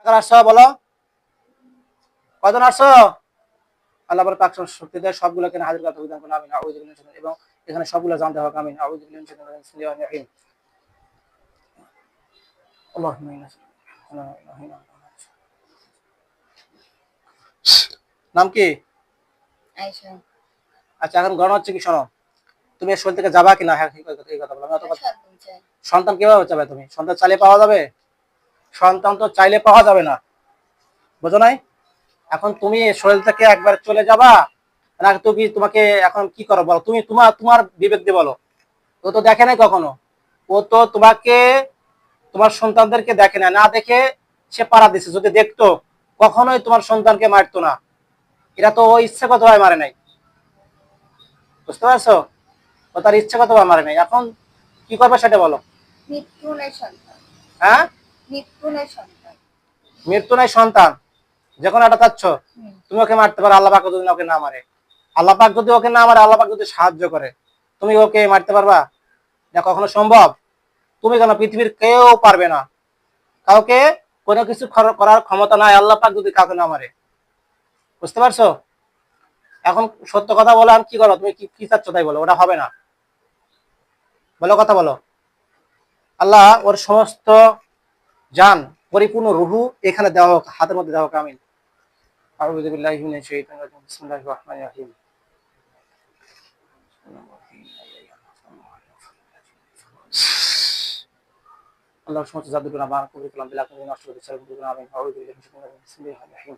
আসছো বলো, কয়জন আসছো? আল্লাহ পাক শক্তি দেয় সবগুলোকে হাজির করতে বিধান করুন, আমিন। আউযু বিল্লাহি মিনাশ শাইতানির এবং এখানে সবগুলো জানতে হবে, আমিন। আউযু বিল্লাহি মিনাশ শাইতানির রাজিম। বিসমিল্লাহির রহমানির রহিম। আল্লাহুম্মা ইন্না নাম কি? আয়েশা। আচ্ছা, এখন গণনা হচ্ছে কি, শোনো, তুমি এর শরীর থেকে যাবা কিনা? হ্যাঁ, এই কথা বলো। সন্তান কিভাবে চাবে? তুমি সন্তান চাইলে পাওয়া যাবে? সন্তান তো চাইলে পাওয়া যাবে না, বুঝো নাই? এখন তুমি শরীর থেকে একবার চলে যাবা না, তুমি তোমাকে এখন কি করো বলো? তুমি তোমার তোমার বিবেক দিয়ে বলো। ও তো দেখে নাই কখনো, ও তো তোমাকে তোমার সন্তানদেরকে দেখে না, না দেখে সে পাড়া দিছে। যদি দেখতো কখনোই তোমার সন্তানকে মারতো না। এটা তো ও ইচ্ছাগত ভাবে মারে নাই, বুঝতে পারছো? ও তার ইচ্ছাগত ভাবে মারে নাই। এখন কি করবে সেটা বলো। মৃত্যু নাই সন্তান। হ্যাঁ, মৃত্যু নাই সন্তান। মৃত্যু নাই সন্তান, যখন এটা চাচ্ছ তুমি ওকে মারতে পারো, আল্লাহ পাক যদি ওকে না মারে। আল্লাহ পাক যদি ওকে না মারে, আল্লাহ পাক যদি সাহায্য করে, তুমি ওকে মারতে পারবা? এটা কখনো সম্ভব? তুমি কেন, পৃথিবীর কেউ পারবে না। কাউকে কোনো কিছু করার ক্ষমতা নাই আল্লাহ পাক যদি কাউকে না মারে, বুঝতে পারছো? এখন সত্য কথা বলো, আর কি করো তুমি, কি চাচ্ছ তাই বলো। ওটা হবে না, বলো, কথা বলো। আল্লাহ ওর সমস্ত জান, পরিপূর্ণ রুহু এখানে দেওয়া হোক, হাতের মধ্যে দেওয়া হোক, আমিন। আউযু বিল্লাহি মিনাশ শাইতানির রাজিম। বিসমিল্লাহির রহমানির রহিম। আল্লাহর সমস্ত জাদুগুলো আমার কবুল করলাম, বিলাত নবী নষ্ট করতে চাই, কবুল করলাম, আমিন। আউযু বিল্লাহি মিনাশ শাইতানির রাজিম। বিসমিল্লাহির রহমানির রহিম।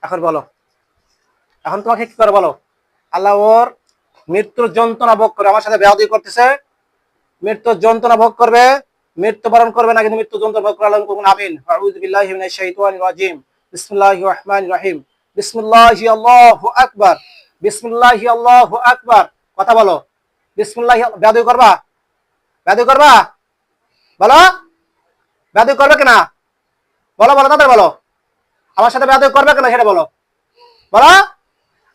এখন বলো, এখন তোমাকে কি করে বলো। আল্লাহ ওর মৃত্যুর যন্ত্রণা ভোগ করে, আমার সাথে বেয়াদবি করতেছে, মৃত্যুর যন্ত্রণা ভোগ করবে, মৃত্যুবরণ করবে না, কিন্তু মৃত্যু যন্ত্রণা ভোগ করে, আল্লাহ করুন, আমিন। আউযু বিল্লাহি মিনাশ শাইতানির রাজিম। বিসমিল্লাহির রহমানির রহিম। বিসমিল্লাহি আল্লাহু আকবার। বিসমিল্লাহি আল্লাহু আকবার। কথা বলো, বিসমিল্লাহি। বেয়াদবি করবা? বেয়াদবি করবা? বলো, বেয়াদবি করবে কিনা? বলো বলো, তাদের বলো। আমার সাথে বেয়াদবি করবে কিনা সেটা বলো, বলো।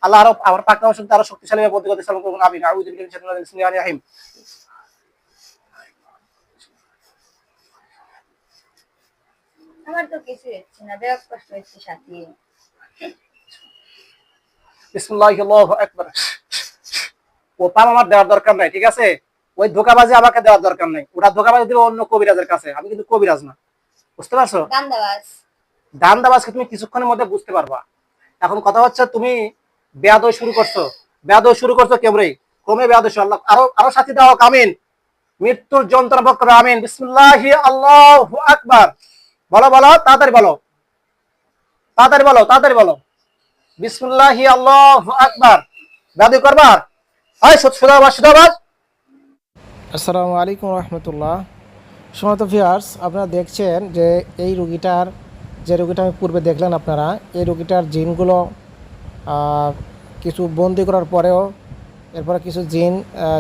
আল্লাহ আরো আমার পাক নাম শুনতে আরো শক্তিশালী ভাবে বলতে করতে সালাম করুন, আমিন। আউযু বিল্লাহি মিনাশ শাইতানির রাজিম। বিসমিল্লাহির রহিম। আমার তো কিছু হচ্ছে না, বেশ কষ্ট হচ্ছে সাথী। বিসমিল্লাহি আল্লাহু আকবার। ও পাম আমার দেওয়ার দরকার নাই, ঠিক আছে? ওই ধোকাবাজি আমাকে দেওয়ার দরকার নাই, ওটা ধোকাবাজি দেবে অন্য কবিরাজের কাছে, আমি কিন্তু কবিরাজ না, বুঝতে পারছো? দান্দাবাজ। দান্দাবাজকে তুমি কিছুক্ষণের মধ্যে বুঝতে পারবা। এখন কথা হচ্ছে, তুমি বেয়াদবি শুরু করছো, বেয়াদবি শুরু করছো কেমরে, ক্রমে বেয়াদবি। আল্লাহ আরো আরো সাথী দাও, আমিন। মৃত্যুর যন্ত্রণা ভোগ করো, আমিন। বিসমিল্লাহি আল্লাহু আকবার। বলো বলো, তাড়াতাড়ি বলো, তাড়াতাড়ি বলো, তাড়াতাড়ি বলো। বিসমিল্লাহি আল্লাহু আকবার। বেয়াদবি করবার হয় সুদাবাস, সুদাবাস। আসসালামু আলাইকুম রহমতুল্লাহ। সমত ভিউয়ার্স, আপনারা দেখছেন যে এই রুগীটার, যে রুগীটা আমি পূর্বে দেখলেন আপনারা, এই রুগীটার জিনগুলো কিছু বন্দি করার পরেও এরপরে কিছু জিন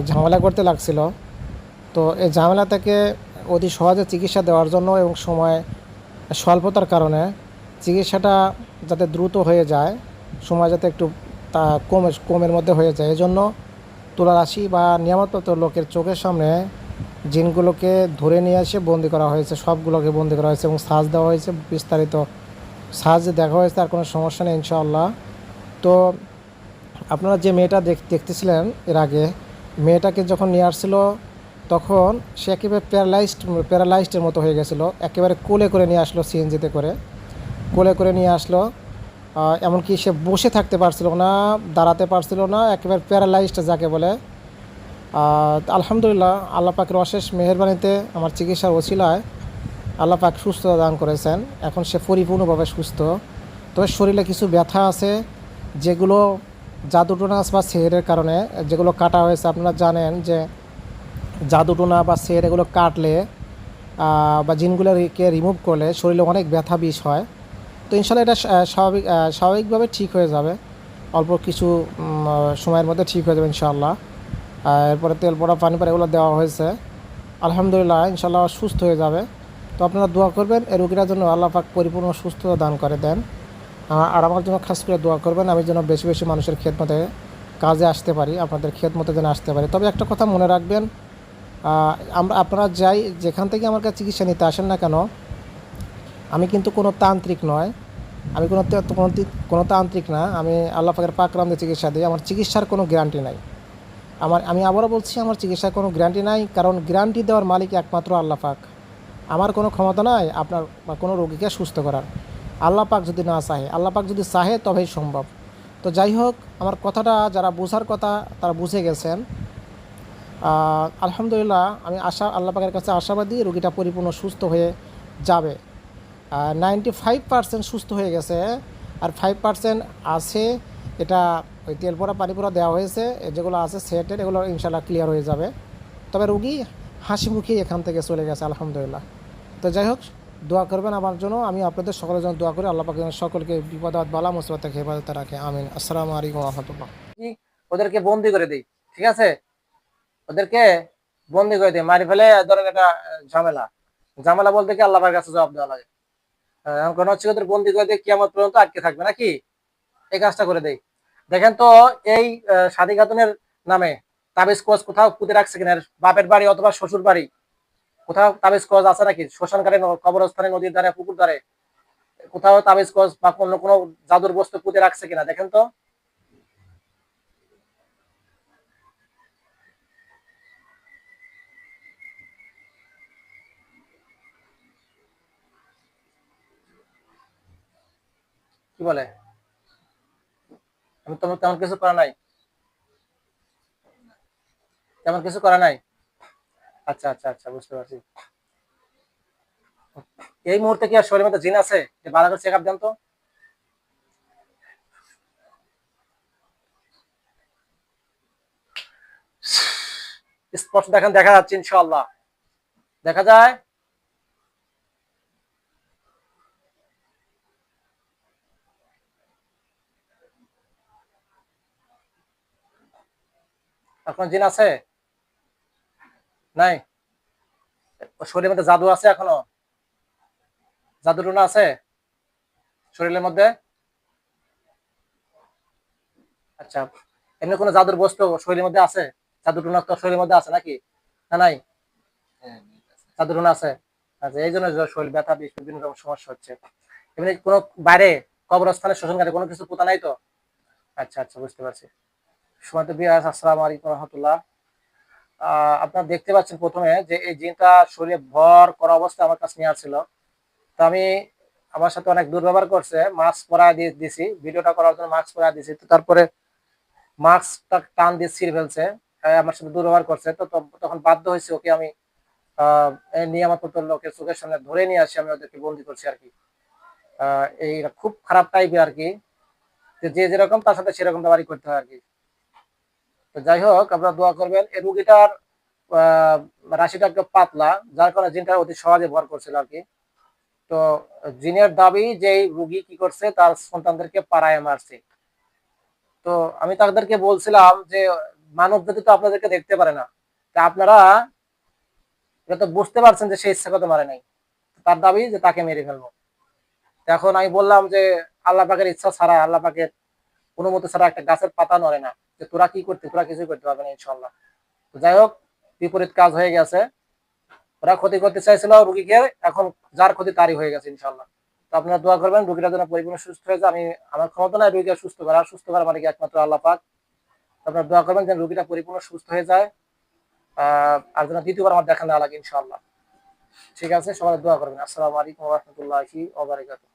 ঝামেলা করতে লাগছিল। তো এই ঝামেলা থেকে অতি সহজে চিকিৎসা দেওয়ার জন্য এবং সময় স্বল্পতার কারণে চিকিৎসাটা যাতে দ্রুত হয়ে যায়, সময় যাতে একটু তা কমের মধ্যে হয়ে যায়, এজন্য তুলারাশি বা নিয়ামতপ্রাপ্ত লোকের চোখের সামনে জিনগুলোকে ধরে নিয়ে এসে বন্দি করা হয়েছে, সবগুলোকে বন্দি করা হয়েছে এবং সাজ দেওয়া হয়েছে, বিস্তারিত সাজ দেখা হয়েছে, আর কোনো সমস্যা নেই ইনশাআল্লাহ। তো আপনারা যে মেয়েটা দেখতেছিলেন এর আগে, মেয়েটাকে যখন নিয়ে আসছিল তখন সে একেবারে প্যারালাইজডের মতো হয়ে গেছিলো, একেবারে কোলে করে নিয়ে আসলো, সিএনজিতে করে কোলে করে নিয়ে আসলো। এমনকি সে বসে থাকতে পারছিল না, দাঁড়াতে পারছিল না, একেবারে প্যারালাইজড যাকে বলে। আলহামদুলিল্লাহ, আল্লাহ পাকের অশেষ মেহেরবানিতে আমার চিকিৎসার ওসিলায় আল্লাহ পাক সুস্থতা দান করেছেন। এখন সে পরিপূর্ণভাবে সুস্থ। তবে শরীরে কিছু ব্যথা আছে, যেগুলো জাদুটোনা বা সেহেরের কারণে যেগুলো কাটা হয়েছে। আপনারা জানেন যে জাদুটোনা বা সেহের এগুলো কাটলে বা জিনগুলোকে রিমুভ করলে শরীরে অনেক ব্যথা বিষ হয়। তো ইনশাল্লাহ এটা স্বাভাবিকভাবে ঠিক হয়ে যাবে, অল্প কিছু সময়ের মধ্যে ঠিক হয়ে যাবে ইনশাআল্লাহ। এরপরে তেল পড়া, পানি পড়া এগুলো দেওয়া হয়েছে, আলহামদুলিল্লাহ ইনশাআল্লাহ সুস্থ হয়ে যাবে। তো আপনারা দোয়া করবেন এই রোগীটার জন্য আল্লাহ পাক পরিপূর্ণ সুস্থতা দান করে দেন। আর আমার জন্য খাস করে দোয়া করবেন, আমি যেন বেশি বেশি মানুষের খেদমতে কাজে আসতে পারি, আপনাদের খেদমতে যেন আসতে পারি। তবে একটা কথা মনে রাখবেন, আপনারা যাই যেখান থেকে আমার কাছে চিকিৎসা নিতে আসেন না কেন, আমি কিন্তু কোনো তান্ত্রিক নয়, আমি কোনো তান্ত্রিক না, আমি আল্লাহ পাকের পাকরামদের চিকিৎসা দিই। আমার চিকিৎসার কোনো গ্যারান্টি নাই। আমি আবারও বলছি, আমার চিকিৎসার কোনো গ্যারান্টি নাই, কারণ গ্যারান্টি দেওয়ার মালিক একমাত্র আল্লাহ পাক। আমার কোনো ক্ষমতা নাই আপনার বা কোনো রোগীকে সুস্থ করার। আল্লাহ পাক যদি না চাহে, আল্লাহ পাক যদি চাহে তবেই সম্ভব। তো যাই হোক, আমার কথাটা যারা বোঝার কথা তারা বুঝে গেছেন। আলহামদুলিল্লাহ, আমি আল্লাহ পাকের কাছে আশাবাদী রোগীটা পরিপূর্ণ সুস্থ হয়ে যাবে। 95% সুস্থ হয়ে গেছে, আর 5% আছে। এটা ওই তেল পোড়া পানি পোড়া দেওয়া হয়েছে, যেগুলো আছে সেটের, এগুলো ইনশাল্লাহ ক্লিয়ার হয়ে যাবে। তবে রুগী হাসি মুখেই এখান থেকে চলে গেছে আলহামদুলিল্লাহ। তো যাই হোক, দোয়া করবেন আমার জন্য, আমি আপনাদের সকলের জন্য দোয়া করি। আল্লাহ পাক যেন সকলকে বিপদ বালা মুসিবত থেকে হেফাজতে রাখে, আমিন। আসসালামু আলাইকুম ওয়া রাহমাতুল্লাহ। কি ওদেরকে বন্দি করে দেই, ঠিক আছে? ওদেরকে বন্দি করে দিই, মারি ফেলে, ধরেন এটা ঝামেলা। ঝামেলা বলতে কি আল্লাহর কাছে জবাব দেওয়া লাগে। এখন হচ্ছে ওদের বন্দি করে দিয়ে কিয়ামত পর্যন্ত আটকে থাকবে নাকি? এই কাজটা করে দেই। দেখেন তো, এই সাদী খাতুনের নামে তাবিজ কোচ কোথাও পুঁতে রাখছে কিনা? বাপের বাড়ি অথবা শ্বশুর বাড়ি কোথাও তাবিজ কোচ আছে নাকি? শ্মশানকারী, কবরস্থানে, নদীর ধারে, পুকুর ধারে কোথাও তাবিজ কোচ বা কোনো জাদুর বস্তু পুঁতে রাখছে কিনা দেখেন তো। কি বলে? আমি তোমার তেমন কিছু করা নাই, তেমন কিছু করা নাই। আচ্ছা আচ্ছা আচ্ছা, বুঝতে পারছি। এই মুহূর্তে কি আর শরীরের মধ্যে জিন আছে? ভালো করে চেক আপ দেন তো। স্পষ্ট দেখেন, দেখা যাচ্ছে ইনশাআল্লাহ, দেখা যায়। এখন জিন আছে? নাই? শরীরের মধ্যে জাদু আছে এখনো? জাদু টুনা আছে শরীরের মধ্যে? আচ্ছা, এমনি কোনো জাদুর বস্তু শরীরের মধ্যে আছে? জাদু টুনা তো শরীরের মধ্যে আছে নাকি? না নাই? জাদু টুনা আছে। আচ্ছা, এই জন্য শরীর ব্যথা, বিভিন্ন রকম সমস্যা হচ্ছে। এমনি কোনো বাইরে কবরস্থানে, শ্মশানঘাটে কোনো কিছু পোতা নাই তো? আচ্ছা আচ্ছা, বুঝতে পারছি। সুমাত বিয়াস, আসসালামু আলাইকুম রহমতুল্লাহ। আপনারা দেখতে পাচ্ছেন প্রথমে যে এই জিনটা শরীরে ভর করা অবস্থায় আমার কাছে নিয়ে আসছিল। তো আমি, আমার সাথে অনেক দুর্ব্যবহার করছে, মাস্ক পরা দিয়ে দিছি, ভিডিওটা করার জন্য মাস্ক পরা দিয়েছি। তো তারপরে মাস্কটা টান দিয়ে ছিঁড়ে ফেলছে, আমার সাথে দুর্ব্যবহার করছে। তো তখন বাধ্য হয়েছে ওকে আমি নিয়ামত লোকের চোখের সামনে ধরে নিয়ে আসি, আমি ওদেরকে বন্দি করছি আর কি। এই খুব খারাপ টাইপের আর কি, যে যেরকম তার সাথে সেরকম ব্যবহারই করতে হয় আর কি। তো যাই হোক, আপনারা দোয়া করবেন। এই রুগীটার রাশিটা একটু পাতলা, যার কারণে জিনটা অতি সহজে ভর করছিল আর কি। তো জিনের দাবি যে এই রুগী কি করছে, তার সন্তানদেরকে পাড়ায় মারছে। তো আমি তাদেরকে বলছিলাম যে মানব জাতি তো আপনাদেরকে দেখতে পারে না, তা আপনারা এটা তো বুঝতে পারছেন যে সে ইচ্ছাকৃত মারে নাই। তার দাবি যে তাকে মেরে ফেলবো। এখন আমি বললাম যে আল্লাহ পাকের ইচ্ছা ছাড়া, আল্লাহ পাকের অনুমতি ছাড়া একটা গাছের পাতা নড়ে না। যে তোরা কি করতে, তোরা কিছুই করতে পারবে না ইনশাল্লাহ। যাই হোক, বিপরীত কাজ হয়ে গেছে। ওরা ক্ষতি করতে চাইছিল রুগীকে, এখন যার ক্ষতি তারই হয়ে গেছে ইনশাল্লাহ। তো আপনারা দোয়া করবেন রুগীটা যেন পরিপূর্ণ সুস্থ হয়ে যায়। আমি, আমার ক্ষমতা নাই রুগীকে সুস্থ করা, সুস্থ করা মানে কি একমাত্র আল্লাহ পাক। আপনারা দোয়া করবেন যেন রুগীটা পরিপূর্ণ সুস্থ হয়ে যায়, আর যেন দ্বিতীয়বার আমার দেখা না লাগে ইনশাআল্লাহ। ঠিক আছে, সবাই দোয়া করবেন। আসসালামু আলাইকুম ওয়া রাহমাতুল্লাহি ওয়া বারাকাতুহু।